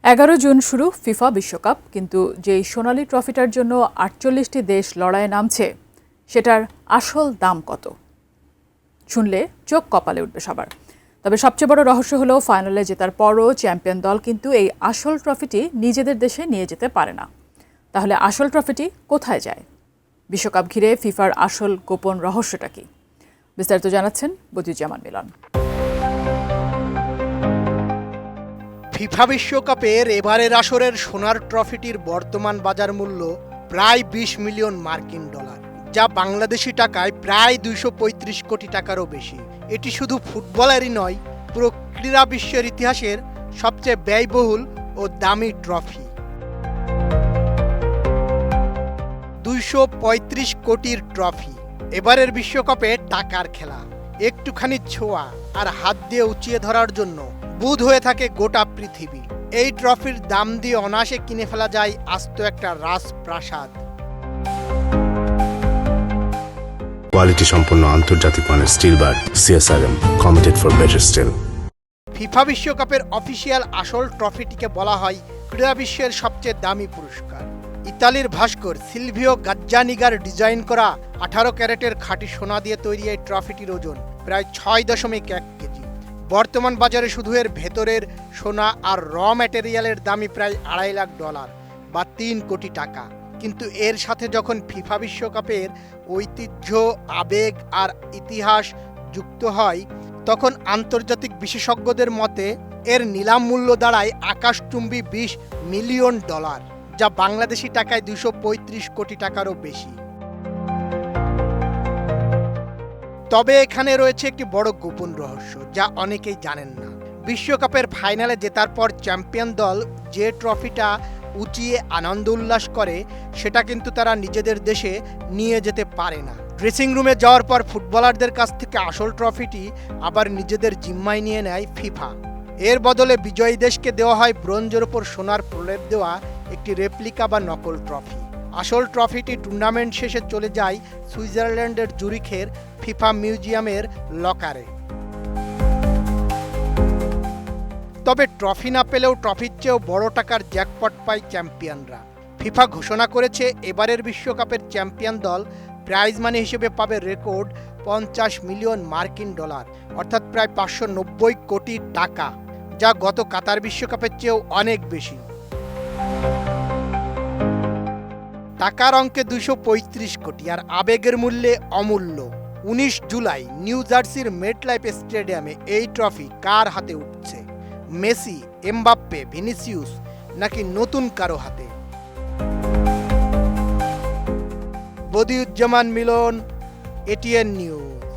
11 June শুরু FIFA বিশ্বকাপ, কিন্তু যেই সোনালী ট্রফিটার জন্য ৪৮টি দেশ লড়াইয়ে নামছে সেটার আসল দাম কত শুনলে চোখ কপালে উঠবে সবার। তবে সবচেয়ে বড় রহস্য হলো ফাইনালে জেতার পরও চ্যাম্পিয়ন দল কিন্তু এই আসল ট্রফিটি নিজেদের দেশে নিয়ে যেতে পারে না। তাহলে আসল ট্রফিটি কোথায় যায়? বিশ্বকাপ ঘিরে ফিফার আসল গোপন রহস্যটা কি? বিস্তারিত জানাচ্ছেন বদিউজ্জামান মিলন। ফিফা বিশ্বকাপের এবারের আসরের সোনার ট্রফিটির বর্তমান বাজার মূল্য প্রায় ২০ মিলিয়ন মার্কিন ডলার, যা বাংলাদেশি টাকায় প্রায় ২৩৫ কোটি টাকারও বেশি। এটি শুধু ফুটবলেরই নয়, পুরো ক্রীড়া বিশ্বের ইতিহাসের সবচেয়ে ব্যয়বহুল ও দামি ট্রফি। ২৩৫ কোটির ট্রফি। এবারের বিশ্বকাপে টাকার খেলা, একটুখানি ছোঁয়া আর হাত দিয়ে উঁচিয়ে ধরার জন্য বুঁদ হয়ে থাকে গোটা পৃথিবী। এই ট্রফির দাম দিয়ে অনায়াসে কিনে ফেলা যায় আস্ত একটা রাজপ্রাসাদ। কোয়ালিটি সম্পন্ন আন্তর্জাতিক মানের still bar CSRM, committed for better still. FIFA বিশ্বকাপের অফিসিয়াল আসল ট্রফিটিকে বলা হয় ক্রীড়া বিশ্বের সবচেয়ে দামি পুরস্কার। ইতালির ভাস্কর সিলভিও গাজ্জানিগার ডিজাইন করা 18 ক্যারেটের খাঁটি সোনা দিয়ে তৈরি এই ট্রফিটির ওজন প্রায় 6.1 কেজি। বর্তমান বাজারে শুধু এর ভেতরের সোনা আর র ম্যাটেরিয়ালের দামই প্রায় $2.5 লাখ বা 3 কোটি টাকা। কিন্তু এর সাথে যখন ফিফা বিশ্বকাপের ঐতিহ্য, আবেগ আর ইতিহাস যুক্ত হয়, তখন আন্তর্জাতিক বিশেষজ্ঞদের মতে এর নিলাম মূল্য দাঁড়ায় আকাশচুম্বী $20 মিলিয়ন, যা বাংলাদেশি টাকায় 235 কোটি টাকারও বেশি। তবে এখানে রয়েছে একটি বড় গোপন রহস্য, যা অনেকেই জানেন না। বিশ্বকাপের ফাইনালে জেতার পর চ্যাম্পিয়ন দল যে ট্রফিটা উঁচিয়ে আনন্দ উল্লাস করে, সেটা কিন্তু তারা নিজেদের দেশে নিয়ে যেতে পারে না। ড্রেসিং রুমে যাওয়ার পর ফুটবলারদের কাছ থেকে আসল ট্রফিটি আবার নিজেদের জিম্মায় নিয়ে নেয় ফিফা। এর বদলে বিজয়ী দেশকে দেওয়া হয় ব্রোঞ্জের ওপর সোনার প্রলেপ দেওয়া একটি রেপ্লিকা বা নকল ট্রফি। আসল ট্রফিটি টুর্নামেন্ট শেষে চলে যায় সুইজারল্যান্ডের জুরিখের ফিফা মিউজিয়ামের লকারে। তবে ট্রফি না পেলেও ট্রফির চেয়েও বড় টাকার জ্যাকপট পায় চ্যাম্পিয়নরা। ফিফা ঘোষণা করেছে এবারের বিশ্বকাপের চ্যাম্পিয়ন দল প্রাইজ মানি হিসেবে পাবে রেকর্ড $50 মিলিয়ন, অর্থাৎ প্রায় 590 কোটি টাকা, যা গত কাতার বিশ্বকাপের চেয়েও অনেক বেশি। টাকার অঙ্কে 235 কোটি আর আবেগের মূল্যে অমূল্য। 19 জুলাই নিউ জার্সির মেটলাইফ স্টেডিয়ামে এই ট্রফি কার হাতে উঠছে? মেসি, এমবাপ্পে, ভিনিসিয়াস নাকি নতুন কারো হাতে? বদিউজ্জামান মিলন, ATN নিউজ।